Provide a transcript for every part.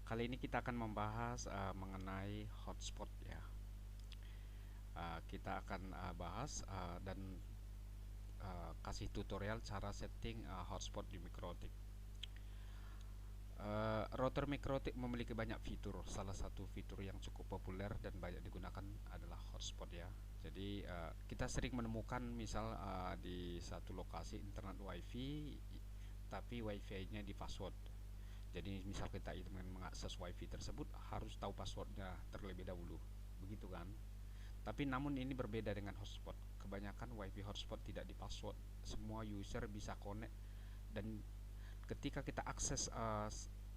Kali ini kita akan membahas mengenai hotspot ya. Kita akan bahas dan kasih tutorial cara setting hotspot di Mikrotik. Router Mikrotik memiliki banyak fitur. Salah satu fitur yang cukup populer dan banyak digunakan adalah hotspot ya. Jadi kita sering menemukan misal di satu lokasi internet WiFi, tapi WiFi-nya di password. Jadi misal kita ingin mengakses WiFi tersebut harus tahu passwordnya terlebih dahulu, begitu kan? Tapi namun ini berbeda dengan hotspot. Kebanyakan WiFi hotspot tidak di password. Semua user bisa connect dan ketika kita akses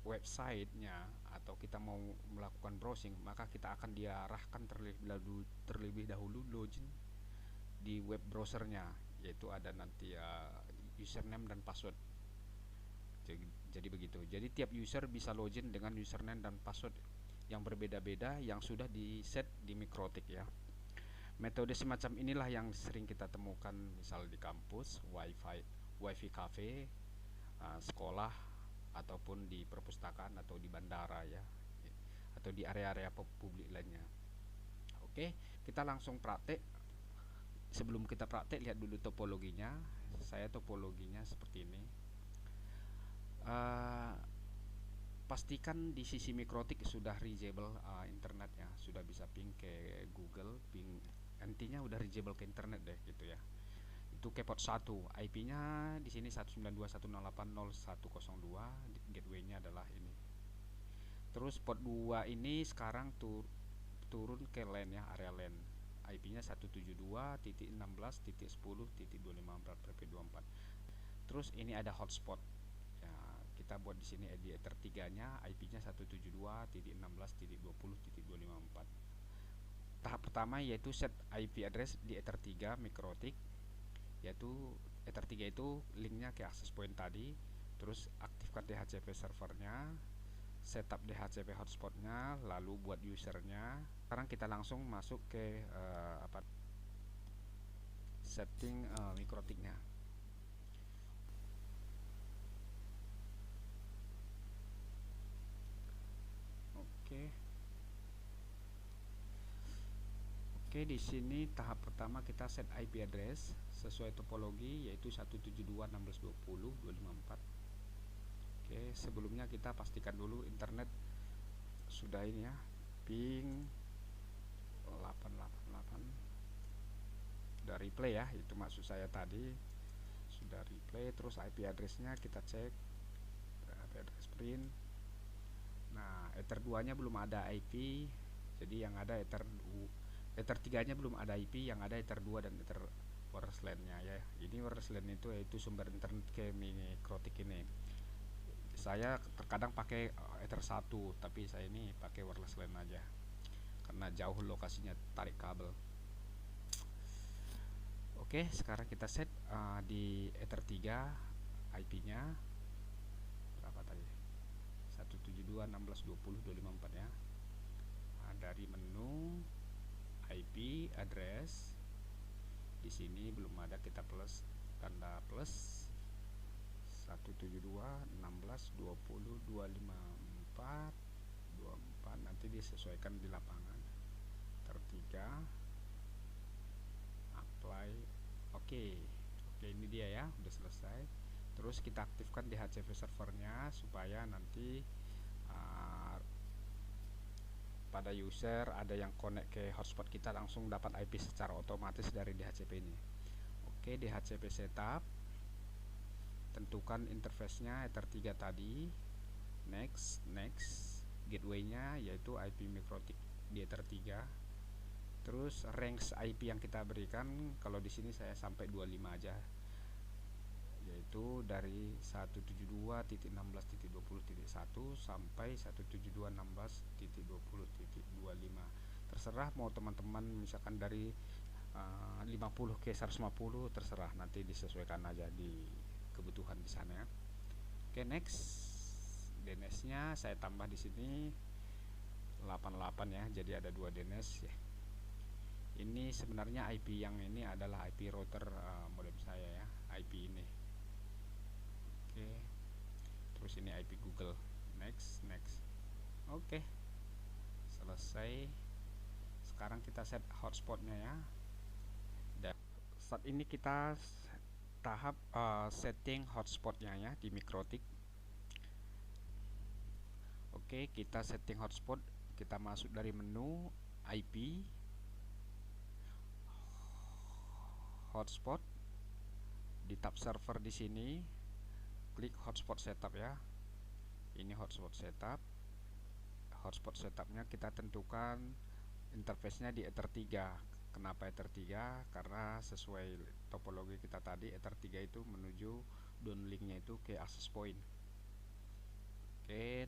websitenya atau kita mau melakukan browsing, maka kita akan diarahkan terlebih dahulu login di web browsernya, yaitu ada nanti username dan password. Jadi begitu. Jadi tiap user bisa login dengan username dan password yang berbeda-beda yang sudah di set di Mikrotik ya. Metode semacam inilah yang sering kita temukan misal di kampus, wifi cafe, sekolah ataupun di perpustakaan atau di bandara ya, atau di area-area publik lainnya. Oke, kita langsung praktek. Sebelum kita praktek, lihat dulu topologinya. Saya topologinya seperti ini. Uh, Pastikan di sisi Mikrotik sudah reachable internetnya, sudah bisa ping ke Google, ping intinya udah reachable ke internet deh gitu ya. Itu ke port 1, IP-nya di sini 192.168.0102, gateway-nya adalah ini. Terus port 2 ini sekarang turun ke LAN ya, area LAN. IP-nya 172.16.10.254/24. Terus ini ada hotspot. Ya, kita buat di sini di Ether 3-nya IP-nya 172.16.20.254. Tahap pertama yaitu set IP address di Ether 3 Mikrotik, yaitu Ether 3 itu linknya ke access point tadi. Terus aktifkan DHCP servernya, setup DHCP hotspotnya, lalu buat usernya. Sekarang kita langsung masuk ke setting Mikrotiknya. Oke. Oke, di sini tahap pertama kita set IP address sesuai topologi yaitu 172.16.20.254. Oke, sebelumnya kita pastikan dulu internet sudah ini ya, ping 888. Sudah replay ya, itu maksud saya tadi. Sudah replay, terus IP addressnya kita cek, IP address print. Nah, Ether 2-nya belum ada IP. Jadi yang ada Ether 3-nya belum ada IP, yang ada Ether 2 dan Ether wireless LAN-nya ya. Ini wireless LAN itu sumber internet ke Mikrotik ini. Saya terkadang pakai Ether 1, tapi saya ini pakai wireless LAN aja karena jauh lokasinya, tarik kabel. Oke, sekarang kita set di Ether 3 IP-nya berapa tadi? 172.16.20.254 ya. Nah, dari menu IP address di sini belum ada, kita plus tanda plus 172.16.20.254 nanti disesuaikan di lapangan. Tertiga apply. Oke, ini dia ya, udah selesai. Terus kita aktifkan DHCP servernya supaya nanti pada user ada yang connect ke hotspot kita langsung dapat IP secara otomatis dari DHCP ini. Oke, DHCP setup, tentukan interface-nya Ether 3 tadi, next, gateway-nya yaitu IP Mikrotik di Ether 3. Terus range IP yang kita berikan, kalau di sini saya sampai 25 aja, yaitu dari 172.16.20.1 sampai 172.16.20.25. Terserah mau teman-teman misalkan dari 50 ke 150, terserah, nanti disesuaikan aja di kebutuhan di sana. Oke, next. DNS-nya saya tambah di sini 88 ya, jadi ada 2 DNS ya. Ini sebenarnya IP yang ini adalah IP router modem saya ya, IP ini. Oke, terus ini IP Google. Next. Oke, selesai. Sekarang kita set hotspotnya ya. Dan saat ini kita tahap setting hotspotnya ya di Mikrotik. Oke, kita setting hotspot. Kita masuk dari menu IP, hotspot, di tab server di sini, klik hotspot setup ya. Ini hotspot setup. Hotspot setupnya kita tentukan interface-nya di Ether 3. Kenapa Ether 3? Karena sesuai topologi kita tadi, Ether 3 itu menuju downlink-nya itu ke access point. Oke,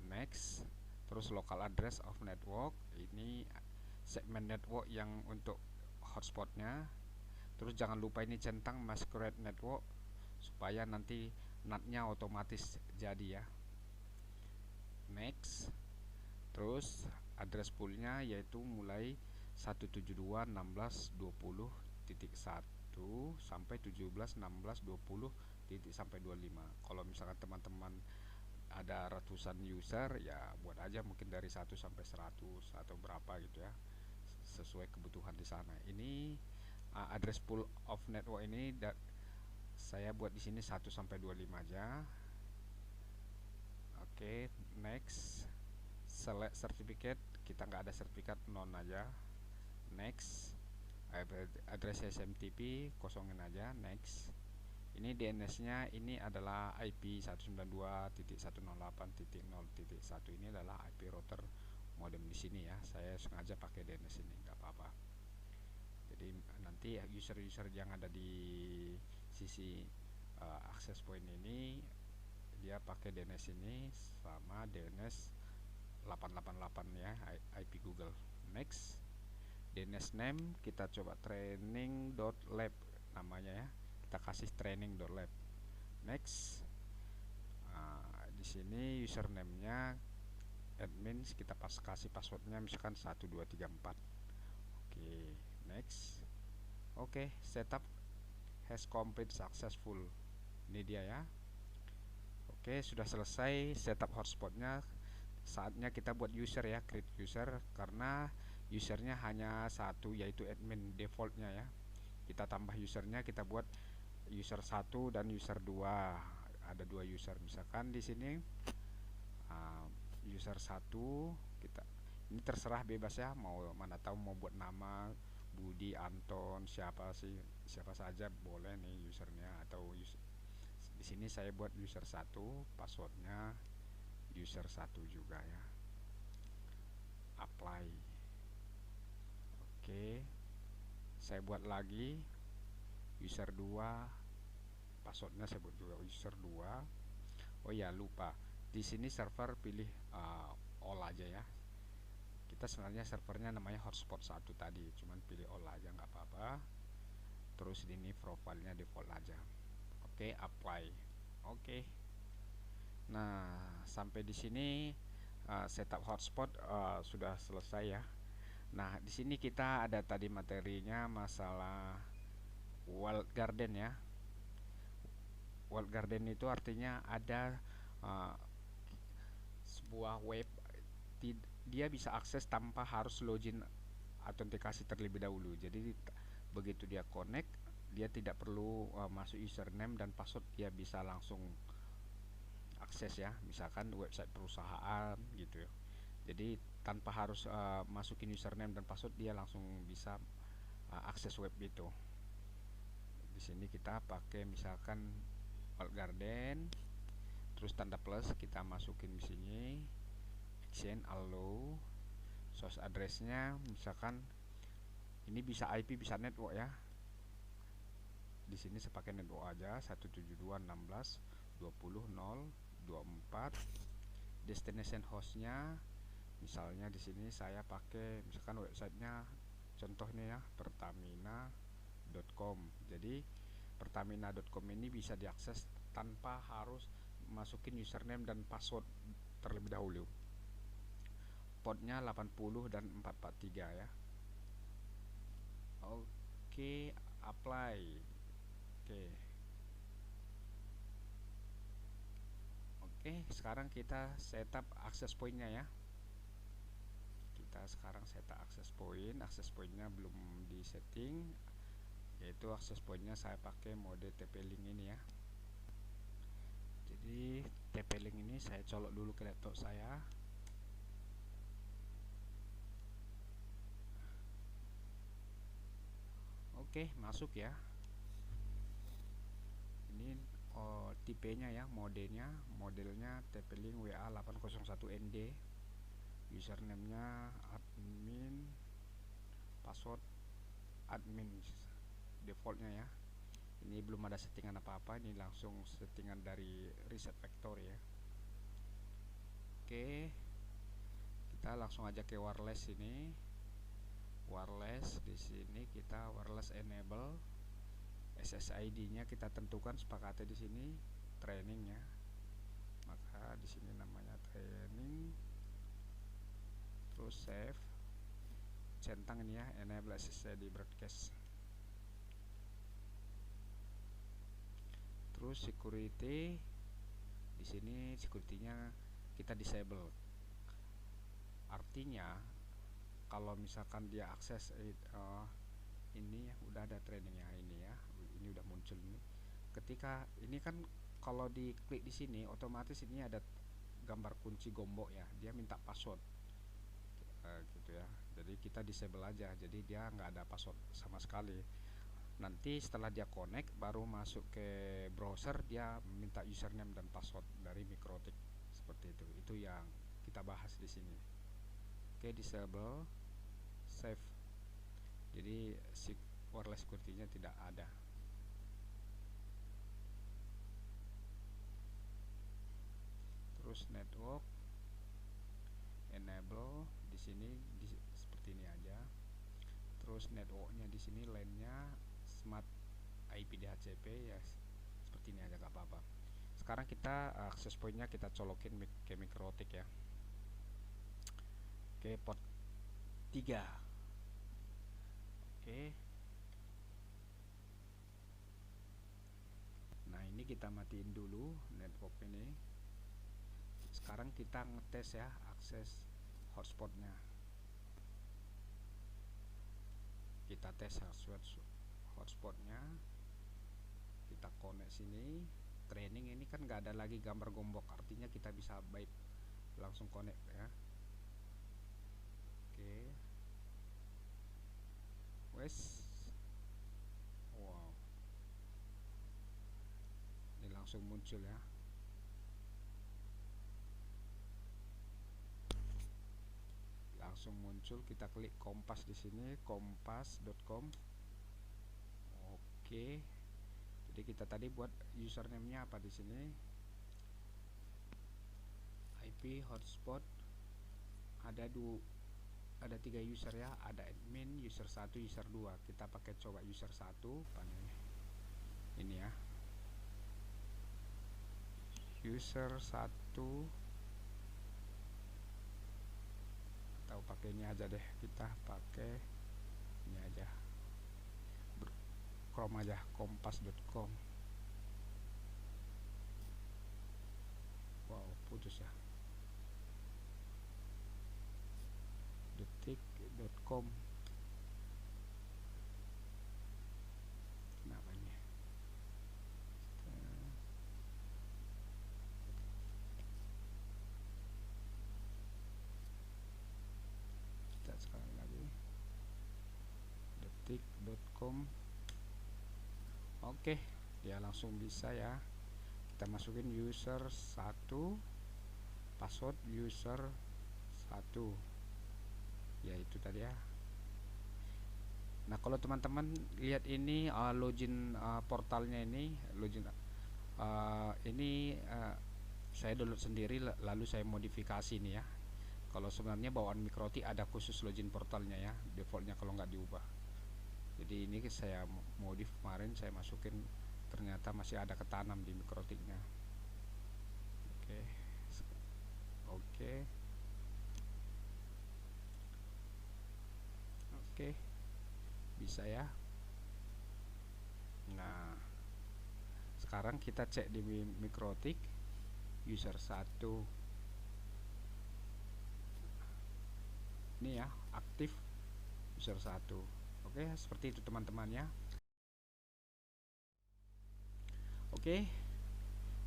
next. Terus local address of network, ini segmen network yang untuk hotspotnya. Terus jangan lupa ini centang masquerade network supaya nanti NAT-nya otomatis jadi ya. Next. Terus address poolnya yaitu mulai 172.16.20.1 sampai 17.16.20 sampai 25. Kalau misalkan teman-teman ada ratusan user ya buat aja mungkin dari 1 sampai 100 atau berapa gitu ya, sesuai kebutuhan di sana. Ini address pool of network ini saya buat di sini 1 sampai 25 aja. Oke, next. Select certificate, kita nggak ada sertifikat, non aja. Next. Address SMTP kosongin aja. Next. Ini DNS-nya ini adalah IP 192.168.0.1. Ini adalah IP router modem di sini ya. Saya sengaja pakai DNS ini, nggak apa-apa. Jadi nanti user-user yang ada di sisi access point ini dia pakai DNS ini sama DNS 888 ya, IP Google. Next. DNS name kita coba training.lab namanya ya. Kita kasih training.lab. Next. Di sini username-nya admin, kita kasih passwordnya misalkan 1234. Oke, next. Oke, setup has complete successful. Ini dia ya. Oke, sudah selesai setup hotspotnya. Saatnya kita buat user ya, create user, karena usernya hanya satu yaitu admin defaultnya ya. Kita tambah usernya, kita buat user 1 dan user 2. Ada 2 user misalkan di sini. User 1 kita ini terserah bebas ya, mau mana tahu mau buat nama Budi, Anton, siapa saja boleh nih usernya, atau di sini saya buat user 1, passwordnya user 1 juga ya. Apply. Oke, saya buat lagi user 2, passwordnya saya buat juga user 2. Oh ya, lupa, di sini server pilih all aja ya. Kita sebenarnya servernya namanya hotspot 1 tadi, cuman pilih all aja nggak apa-apa. Terus ini profilnya default aja. Oke, apply. Oke. Nah, sampai di sini setup hotspot sudah selesai ya. Nah, di sini kita ada tadi materinya masalah walled garden ya. Walled garden itu artinya ada sebuah web, dia bisa akses tanpa harus login autentikasi terlebih dahulu. Jadi begitu dia connect, dia tidak perlu masuk username dan password, dia bisa langsung akses ya, misalkan website perusahaan gitu ya. Jadi tanpa harus masukin username dan password, dia langsung bisa akses web itu. Di sini kita pakai misalkan walled garden, terus tanda plus kita masukin di sini, exchange allow, source addressnya misalkan ini bisa IP bisa network ya. Di sini saya pakai network aja 172.16.20.0.24. Destination hostnya misalnya di sini saya pakai misalkan websitenya contohnya ya pertamina.com. Jadi pertamina.com ini bisa diakses tanpa harus masukin username dan password terlebih dahulu. Portnya 80 dan 443 ya. Oke, apply. Oke. Sekarang kita setup access pointnya ya. Kita sekarang setup access point. Access pointnya belum di setting, yaitu access pointnya saya pakai mode TP-Link ini ya. Jadi TP-Link ini saya colok dulu ke laptop saya. Masuk ya. Ini tipenya ya, modelnya TP-Link WA801ND. Username-nya admin, password admin defaultnya ya. Ini belum ada settingan apa-apa, ini langsung settingan dari Reset Factory ya. Kita langsung aja ke wireless ini. Wireless di sini kita wireless enable. SSID-nya kita tentukan, sepakatnya di sini training ya. Maka di sini namanya training. Terus save. Centang ini ya, enable SSID broadcast. Terus security, di sini security-nya kita disable. Artinya kalau misalkan dia akses ini ya, udah ada trainingnya ini ya, ini udah muncul ini. Ketika ini kan kalau diklik di sini otomatis ini ada gambar kunci gembok ya, dia minta password gitu ya. Jadi kita disable aja, jadi dia nggak ada password sama sekali. Nanti setelah dia connect baru masuk ke browser, dia minta username dan password dari MikroTik seperti itu. Itu yang kita bahas di sini. Disable, save. Jadi wireless security-nya tidak ada. Terus network enable di sini seperti ini aja. Terus networknya di sini LAN-nya smart IP DHCP ya, seperti ini aja, gak apa-apa. Sekarang kita access point-nya kita colokin ke MikroTik ya. Port 3. Nah, ini kita matiin dulu network ini. Sekarang kita ngetes ya akses hotspotnya. Kita tes hotspotnya. Kita connect sini. Training ini kan nggak ada lagi gambar gombok, artinya kita bisa bypass langsung connect ya. Wow, ini langsung muncul ya. Langsung muncul, kita klik Kompas di sini, kompas.com. Jadi kita tadi buat username-nya apa di sini? IP hotspot ada 3 user ya, ada admin, user 1, user 2. Kita pakai coba user 1 ini ya. User 1 atau pakai ini aja deh, kita pakai ini aja, Chrome aja, kompas.com. Wow, putus ya. detik.com. Kenapa ini? Kita sekali lagi, detik.com. Dia langsung bisa ya. Kita masukin user 1, password user 1, yaitu tadi ya. Nah, kalau teman-teman lihat ini login portalnya ini, saya download sendiri lalu saya modifikasi nih ya. Kalau sebenarnya bawaan MikroTik ada khusus login portalnya ya, defaultnya kalau nggak diubah. Jadi ini saya modif kemarin, saya masukin, ternyata masih ada ketanam di MikroTiknya. Bisa ya. Nah, sekarang kita cek di MikroTik. user 1 ini ya, aktif user 1. Oke, seperti itu teman-teman ya. Oke,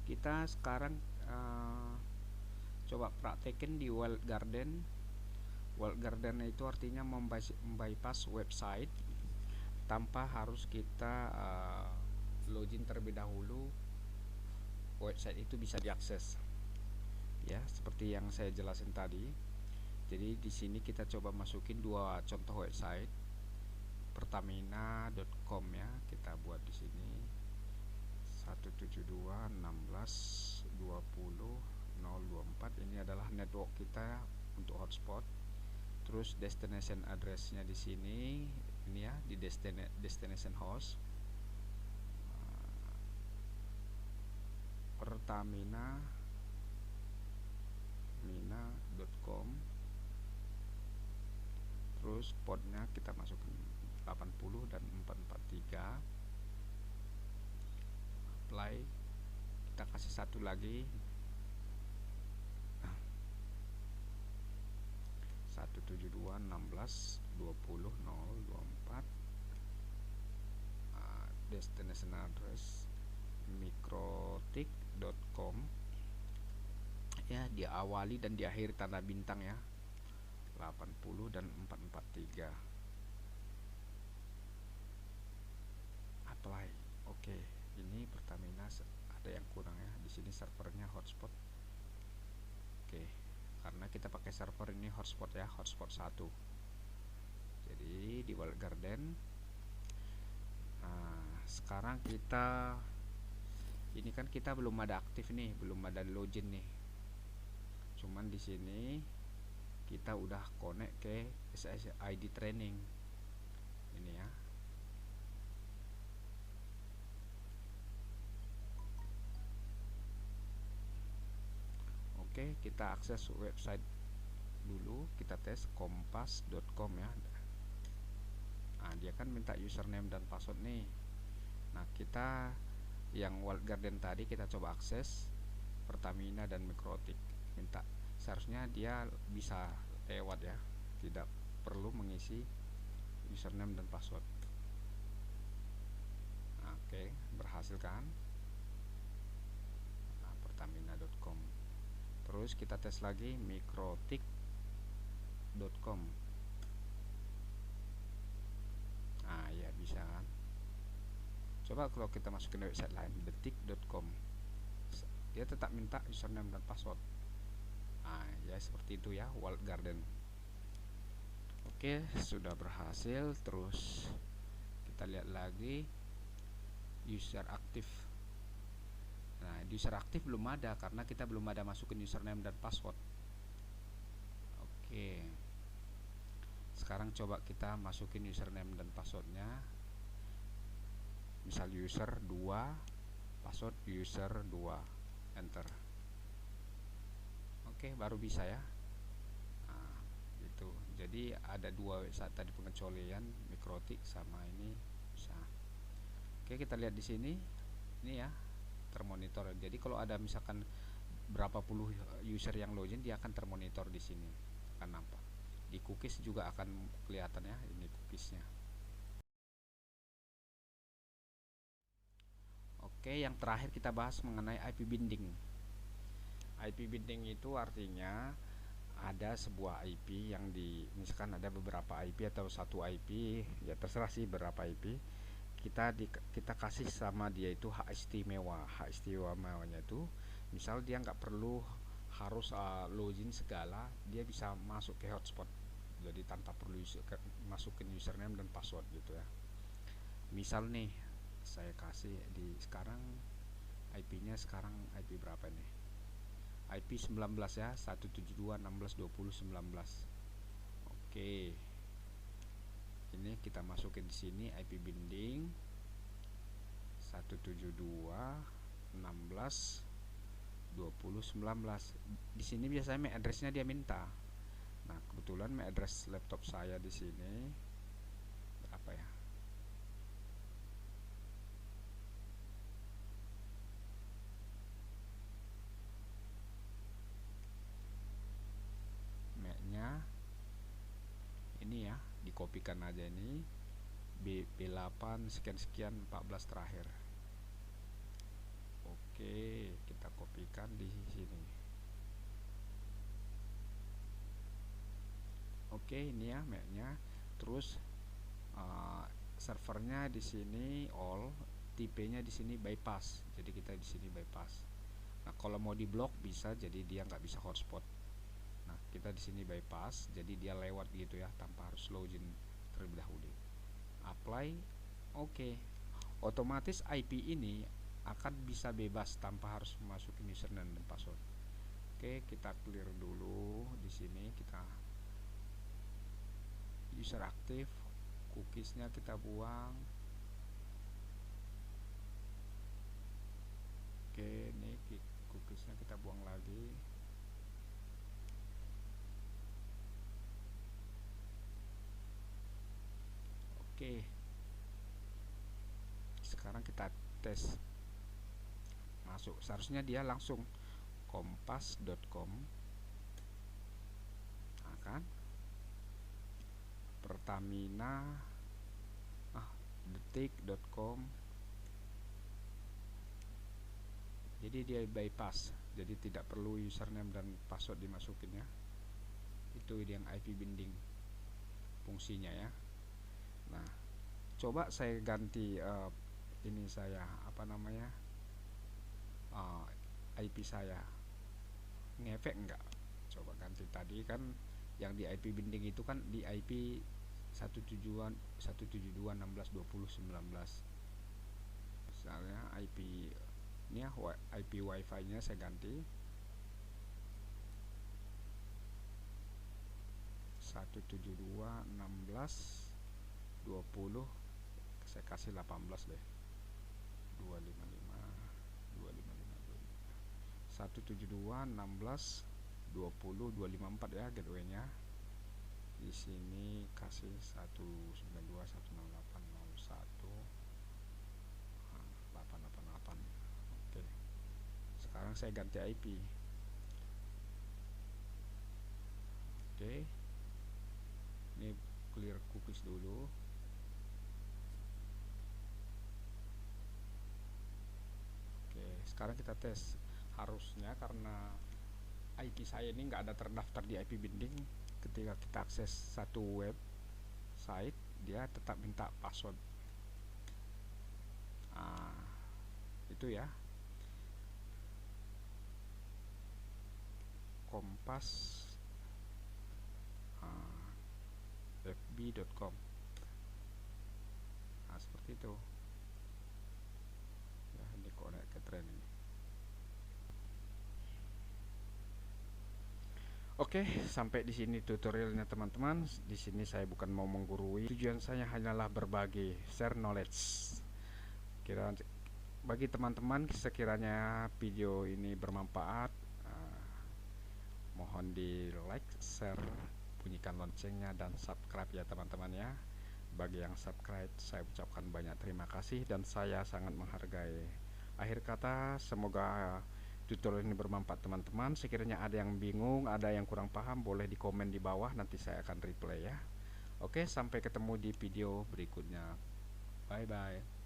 kita sekarang coba praktekin di walled garden. Walled garden itu artinya membypass website tanpa harus kita login terlebih dahulu. Website itu bisa diakses ya, seperti yang saya jelasin tadi. Jadi di sini kita coba masukin dua contoh website. Pertamina.com ya, kita buat di sini 172.16.20.024. Ini adalah network kita untuk hotspot. Terus destination addressnya di sini, ini ya, di destination host pertamina.com. Terus portnya kita masukin 80 dan 443. Apply, kita kasih satu lagi 172.16.20.024. Destination address mikrotik.com ya, diawali dan diakhiri tanda bintang ya, 80 dan 443. Apply. Oke, ini Pertamina ada yang kurang ya, di sini servernya hotspot. Oke, karena kita pakai server ini hotspot ya, hotspot 1. Jadi di walled garden. Nah, sekarang kita ini kan kita belum ada aktif nih, belum ada login nih. Cuman di sini kita udah connect ke SSID training. Ini ya. Oke, kita akses website dulu, kita tes kompas.com ya. Nah, dia kan minta username dan password nih. Nah, kita yang walled garden tadi kita coba akses Pertamina dan Mikrotik. Minta, seharusnya dia bisa lewat ya, tidak perlu mengisi username dan password. Nah, oke, berhasil kan? Nah, Pertamina.com. Terus kita tes lagi mikrotik.com. Nah, ya bisa kan? Coba kalau kita masukin website lain, detik.com, dia tetap minta username dan password. Nah, ya seperti itu ya, walled garden. Oke, sudah berhasil. Terus kita lihat lagi user aktif. Nah, user aktif belum ada karena kita belum ada masukin username dan password. Oke, sekarang coba kita masukin username dan passwordnya. Misal user 2, password user 2, enter. Oke, baru bisa ya. Nah, gitu. Jadi ada dua website tadi pengecualian, Mikrotik sama ini bisa. Oke, kita lihat di sini. Ini ya, termonitor. Jadi kalau ada misalkan berapa puluh user yang login, dia akan termonitor di sini. Akan nampak. Di cookies juga akan kelihatan ya, ini cookiesnya. Oke, yang terakhir kita bahas mengenai IP binding. IP binding itu artinya ada sebuah IP yang misalkan ada beberapa IP atau satu IP, ya terserah sih berapa IP. Kita kasih sama dia itu hak istimewa. Hak istimewanya itu misal dia nggak perlu harus login segala, dia bisa masuk ke hotspot. Jadi tanpa perlu masukin username dan password gitu ya. Misal nih, saya kasih di sekarang IP-nya sekarang IP berapa nih? IP 19 ya, 172.16.20.19. Oke. Ini kita masukin di sini IP binding 172.16.20.19. Di sini biasanya MAC address-nya dia minta. Nah, kebetulan MAC address laptop saya di sini berapa ya? dikopikan aja ini B8 sekian 14 terakhir. Oke, kita kopikan di sini. Oke, ini ya mapnya. Terus servernya di sini all, tipenya di sini bypass. Jadi kita di sini bypass. Nah, kalau mau diblok bisa, jadi dia nggak bisa hotspot. Nah, kita di sini bypass, jadi dia lewat gitu ya, tanpa harus login terlebih dahulu. Apply, oke. Otomatis IP ini akan bisa bebas tanpa harus masukin username dan password. Oke, kita clear dulu di sini. Kita user aktif, cookiesnya kita buang. Oke, ini cookiesnya kita buang lagi. Oke, sekarang kita tes masuk. Seharusnya dia langsung kompas.com. Nah, kan Pertamina, detik.com. Jadi dia bypass, jadi tidak perlu username dan password dimasukin ya. Itu yang IP binding fungsinya ya. Nah, coba saya ganti ini saya IP saya, ngefek enggak? Coba ganti. Tadi kan yang di IP binding itu kan di IP 172.172.16.20.19. Misalnya IP ini ya, IP wifi nya saya ganti 172.16.20, saya kasih 18 deh, 255 172.16.20 254 ya gateway-nya. Di sini kasih 192.168.01.888. Oke. Sekarang saya ganti IP. Oke. Ini clear cookies dulu. Oke, sekarang kita tes. Harusnya karena IP saya ini nggak ada terdaftar di IP binding, ketika kita akses satu website dia tetap minta password. Itu ya, kompas fb.com. Nah, seperti itu ya, ini konek ke training. Oke, sampai di sini tutorialnya teman-teman. Di sini saya bukan mau menggurui. Tujuan saya hanyalah berbagi, share knowledge. Kira bagi teman-teman sekiranya video ini bermanfaat, mohon di like, share, bunyikan loncengnya dan subscribe ya teman-teman ya. Bagi yang subscribe saya ucapkan banyak terima kasih dan saya sangat menghargai. Akhir kata, semoga tutorial ini bermanfaat teman-teman. Sekiranya ada yang bingung, ada yang kurang paham, boleh di komen di bawah, nanti saya akan reply ya. Oke, sampai ketemu di video berikutnya. Bye bye.